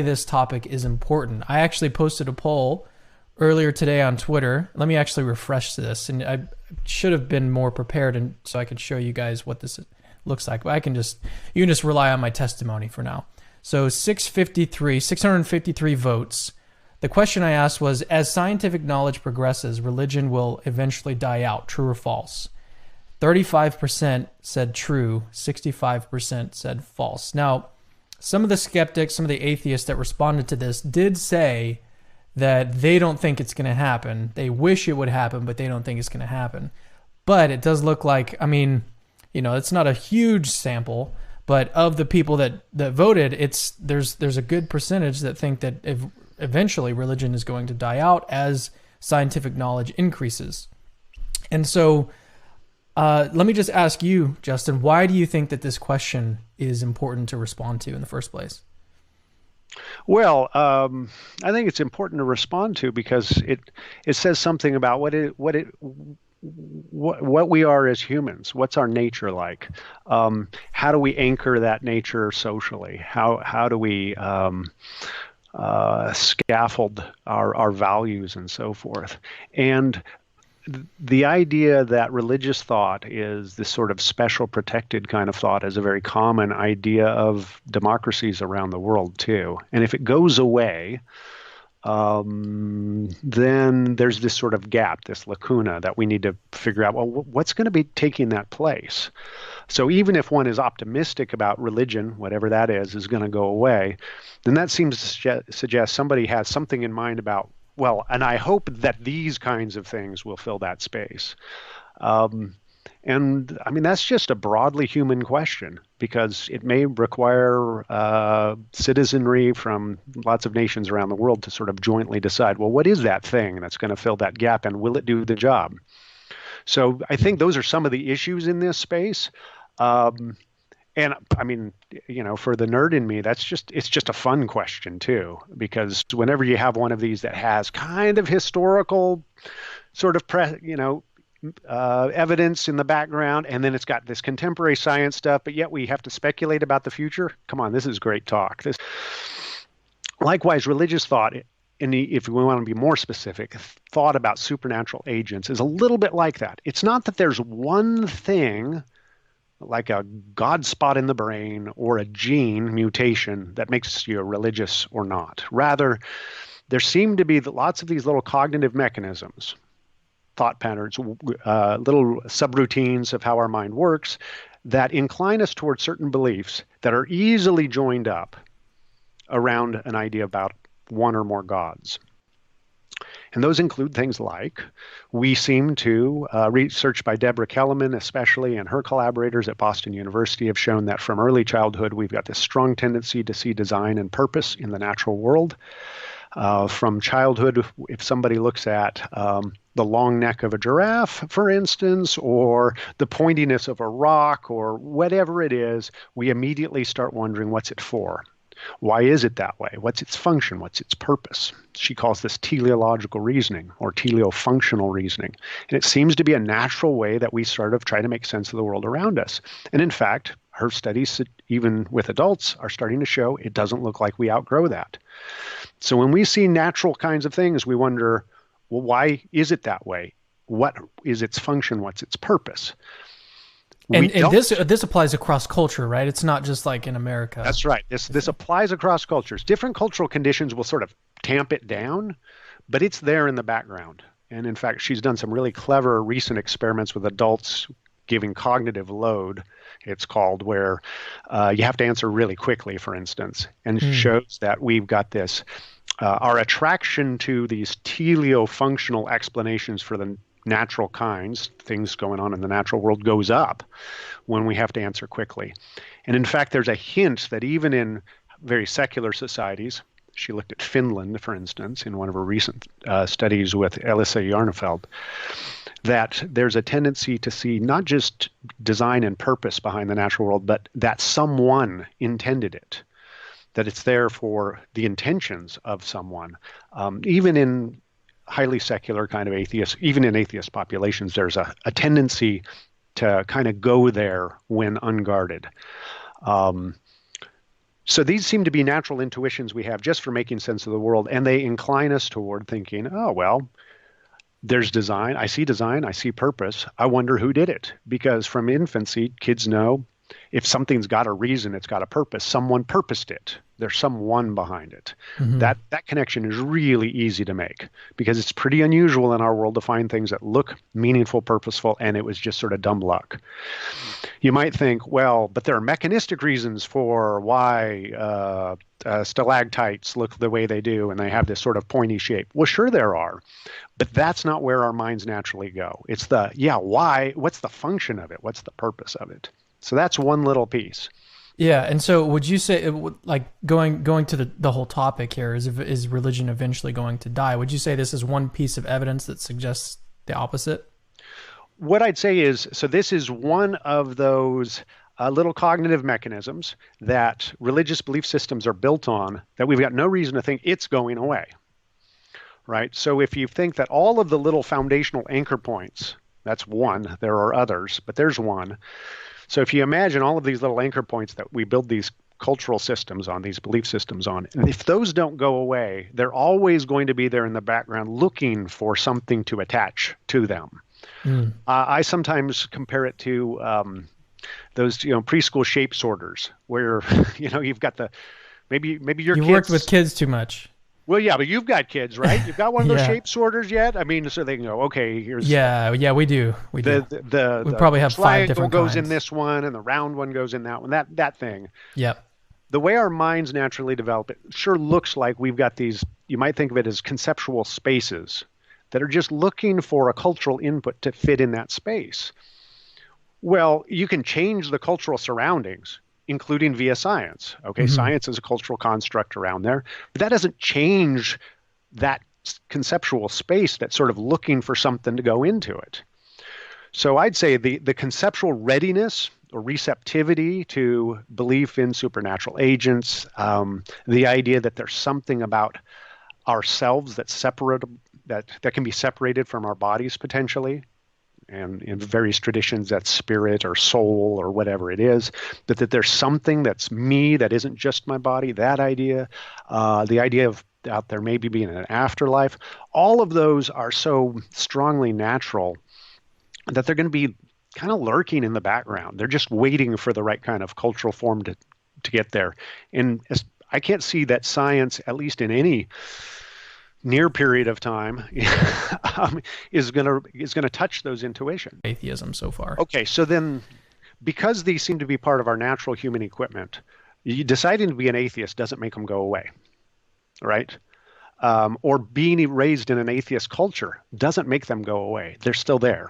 this topic is important. I actually posted a poll earlier today on Twitter. Let me actually refresh this, and I should have been more prepared, and so I could show you guys what this looks like. But you can just rely on my testimony for now. So 653 votes. The question I asked was, as scientific knowledge progresses, religion will eventually die out, true or false? 35% said true, 65% said false. Now, some of the skeptics, some of the atheists that responded to this did say that they don't think it's going to happen. They wish it would happen, but they don't think it's going to happen. But it does look like, I mean, it's not a huge sample, but of the people that voted, there's a good percentage that think that eventually religion is going to die out as scientific knowledge increases. And so let me just ask you, Justin, why do you think that this question is important to respond to in the first place? Well, I think it's important to respond to because it says something about what we are as humans. What's our nature like? How do we anchor that nature socially? How do we scaffold our values and so forth? And the idea that religious thought is this sort of special protected kind of thought is a very common idea of democracies around the world too. And if it goes away, then there's this sort of gap, this lacuna that we need to figure out, well, what's going to be taking that place? So even if one is optimistic about religion, whatever that is going to go away, then that seems to suggest somebody has something in mind about, well, and I hope that these kinds of things will fill that space. And I mean, that's just a broadly human question because it may require citizenry from lots of nations around the world to sort of jointly decide, well, what is that thing that's going to fill that gap and will it do the job? So I think those are some of the issues in this space. And I mean, for the nerd in me, it's just a fun question too, because whenever you have one of these that has kind of historical sort of, evidence in the background, and then it's got this contemporary science stuff, but yet we have to speculate about the future. Come on, this is great talk. Likewise, religious thought, if we want to be more specific, thought about supernatural agents is a little bit like that. It's not that there's one thing like a God spot in the brain or a gene mutation that makes you religious or not. Rather, there seem to be lots of these little cognitive mechanisms, thought patterns, little subroutines of how our mind works that incline us towards certain beliefs that are easily joined up around an idea about one or more gods. And those include things like, we seem to, research by Deborah Kellerman especially, and her collaborators at Boston University have shown that from early childhood, we've got this strong tendency to see design and purpose in the natural world. From childhood, if somebody looks at the long neck of a giraffe, for instance, or the pointiness of a rock, or whatever it is, we immediately start wondering, what's it for? Why is it that way? What's its function? What's its purpose? She calls this teleological reasoning or teleofunctional reasoning. And it seems to be a natural way that we sort of try to make sense of the world around us. And in fact, her studies, even with adults, are starting to show it doesn't look like we outgrow that. So when we see natural kinds of things, we wonder, well, why is it that way? What is its function? What's its purpose? And this applies across culture, right? It's not just like in America. That's right. This applies across cultures. Different cultural conditions will sort of tamp it down, but it's there in the background. And in fact, she's done some really clever recent experiments with adults giving cognitive load, it's called, where you have to answer really quickly, for instance, and shows that we've got this, our attraction to these teleofunctional explanations for the natural kinds, things going on in the natural world, goes up when we have to answer quickly. And in fact, there's a hint that even in very secular societies, she looked at Finland, for instance, in one of her recent studies with Elisa Jarnefeld, that there's a tendency to see not just design and purpose behind the natural world, but that someone intended it, that it's there for the intentions of someone. Even in highly secular kind of atheists, even in atheist populations, there's a tendency to kind of go there when unguarded. So these seem to be natural intuitions we have just for making sense of the world, and they incline us toward thinking, oh, well, there's design, I see purpose. I wonder who did it. Because from infancy, kids know if something's got a reason, it's got a purpose. Someone purposed it. There's someone behind it. Hmm. That connection is really easy to make because it's pretty unusual in our world to find things that look meaningful, purposeful, and it was just sort of dumb luck. You might think, well, but there are mechanistic reasons for why stalactites look the way they do and they have this sort of pointy shape. Well, sure there are, but that's not where our minds naturally go. It's the, yeah, why? What's the function of it? What's the purpose of it? So that's one little piece. Yeah, and so would you say, like going to the whole topic here, is religion eventually going to die? Would you say this is one piece of evidence that suggests the opposite? What I'd say is, so this is one of those little cognitive mechanisms that religious belief systems are built on that we've got no reason to think it's going away, right? So if you think that all of the little foundational anchor points, that's one, there are others, but there's one. So if you imagine all of these little anchor points that we build these cultural systems on, these belief systems on, and if those don't go away, they're always going to be there in the background looking for something to attach to them. Mm. I sometimes compare it to those, preschool shape sorters where, you've got maybe your You kids worked with kids too much. Well, yeah, but you've got kids, right? You've got one of those Yeah. shape sorters yet? I mean, so they can go, okay, here's Yeah, we do. We do. We probably have 5 triangle different goes kinds. in this one, and the round one goes in that one. That thing. Yep. The way our minds naturally develop, it sure looks like we've got these. You might think of it as conceptual spaces that are just looking for a cultural input to fit in that space. Well, you can change the cultural surroundings, including via science. Okay, science is a cultural construct around there, but that doesn't change that conceptual space that's sort of looking for something to go into it. So I'd say the conceptual readiness or receptivity to belief in supernatural agents, the idea that there's something about ourselves that's separate, that can be separated from our bodies potentially, and in various traditions that's spirit or soul or whatever it is, that there's something that's me that isn't just my body, that idea, the idea of out there maybe being an afterlife, all of those are so strongly natural that they're going to be kind of lurking in the background. They're just waiting for the right kind of cultural form to get there. And I can't see that science, at least in any near period of time, is gonna touch those intuitions. Atheism so far. Okay, so then, because these seem to be part of our natural human equipment, deciding to be an atheist doesn't make them go away, right? Or being raised in an atheist culture doesn't make them go away. They're still there.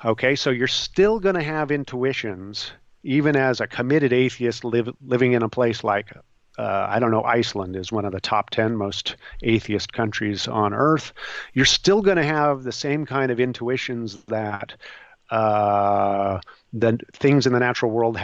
Okay, so you're still going to have intuitions, even as a committed atheist living in a place like, I don't know, Iceland is one of the top 10 most atheist countries on earth. You're still going to have the same kind of intuitions that the things in the natural world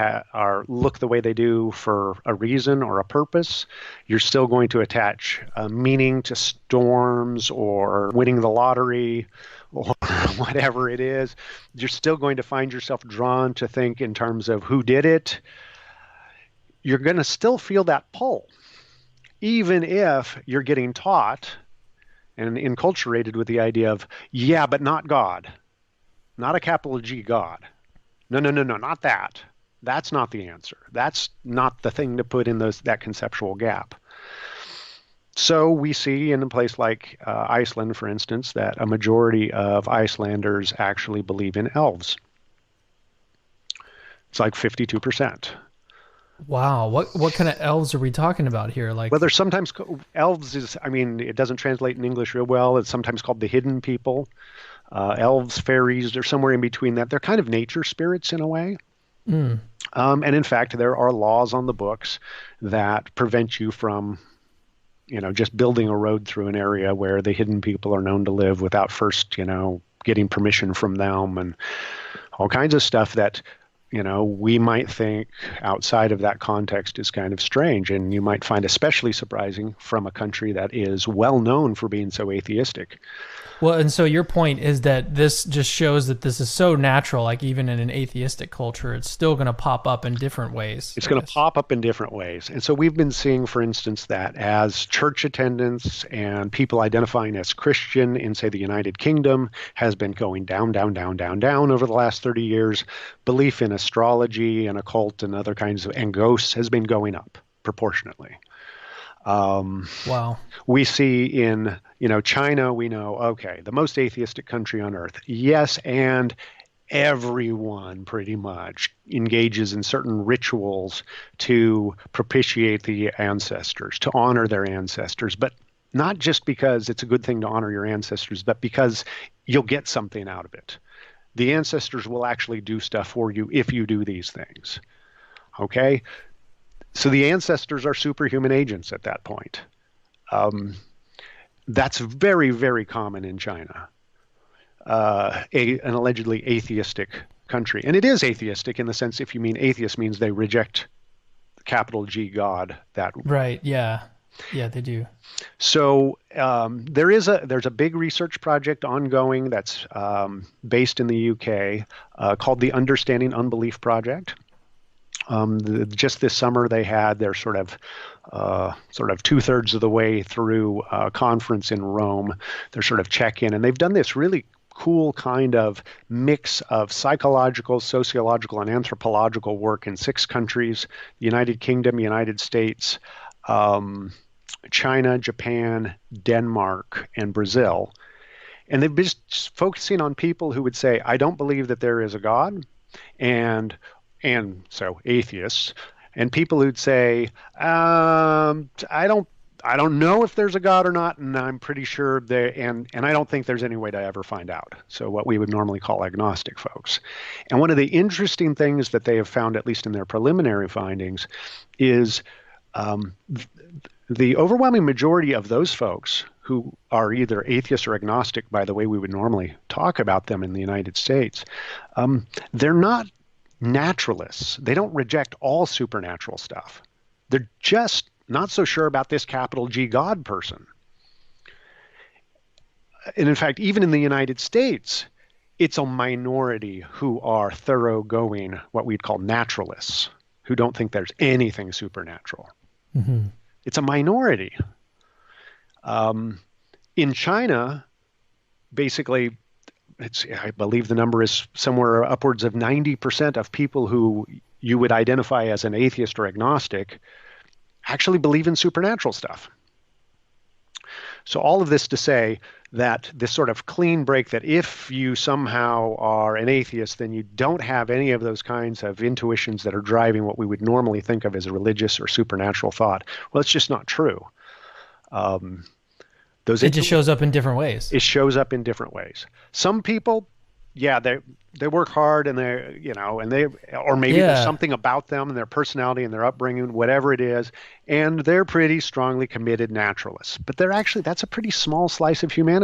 look the way they do for a reason or a purpose. You're still going to attach meaning to storms or winning the lottery or whatever it is. You're still going to find yourself drawn to think in terms of who did it. You're going to still feel that pull, even if you're getting taught and enculturated with the idea of, yeah, but not God, not a capital G God. No, not that. That's not the answer. That's not the thing to put in that conceptual gap. So we see in a place like Iceland, for instance, that a majority of Icelanders actually believe in elves. It's like 52%. Wow, what kind of elves are we talking about here? Like, Well, there's sometimes elves it doesn't translate in English real well. It's sometimes called the hidden people. Elves, fairies, they're somewhere in between that. They're kind of nature spirits in a way. And in fact, there are laws on the books that prevent you from just building a road through an area where the hidden people are known to live without first, getting permission from them and all kinds of stuff that we might think outside of that context is kind of strange, and you might find especially surprising from a country that is well known for being so atheistic. Well, and so your point is that this just shows that this is so natural, like even in an atheistic culture, it's still going to pop up in different ways. It's going to pop up in different ways. And so we've been seeing, for instance, that as church attendance and people identifying as Christian in, say, the United Kingdom has been going down, down, down, down, down over the last 30 years, belief in astrology and occult and other kinds of, and ghosts has been going up proportionately. Wow. We see in, China, we know, okay, the most atheistic country on earth. Yes, and everyone pretty much engages in certain rituals to propitiate the ancestors, to honor their ancestors, but not just because it's a good thing to honor your ancestors, but because you'll get something out of it. The ancestors will actually do stuff for you if you do these things. Okay? So the ancestors are superhuman agents at that point. That's very, very common in China, an allegedly atheistic country. And it is atheistic in the sense, if you mean atheist, means they reject capital G God. Right, yeah. Yeah, they do. So there's a big research project ongoing that's based in the UK called the Understanding Unbelief Project. Just this summer, they had their sort of 2/3 of the way through a conference in Rome, their sort of check-in, and they've done this really cool kind of mix of psychological, sociological, and anthropological work in 6 countries: the United Kingdom, United States, China, Japan, Denmark, and Brazil. And they've been just focusing on people who would say, I don't believe that there is a God, and so atheists, and people who'd say, I don't know if there's a God or not, and I'm pretty sure there, and I don't think there's any way to ever find out. So what we would normally call agnostic folks. And one of the interesting things that they have found, at least in their preliminary findings, is the overwhelming majority of those folks who are either atheist or agnostic, by the way we would normally talk about them in the United States, they're not naturalists. They don't reject all supernatural stuff. They're just not so sure about this capital G God person. And in fact, even in the United States, it's a minority who are thoroughgoing, what we'd call naturalists, who don't think there's anything supernatural. Mm-hmm. It's a minority. In China, basically, I believe the number is somewhere upwards of 90% of people who you would identify as an atheist or agnostic actually believe in supernatural stuff. So all of this to say that this sort of clean break, that if you somehow are an atheist, then you don't have any of those kinds of intuitions that are driving what we would normally think of as a religious or supernatural thought. Well, it's just not true. It just shows up in different ways. It shows up in different ways. Some people, yeah, they work hard, and or maybe there's something about them and their personality and their upbringing, whatever it is, and they're pretty strongly committed naturalists. But that's a pretty small slice of humanity.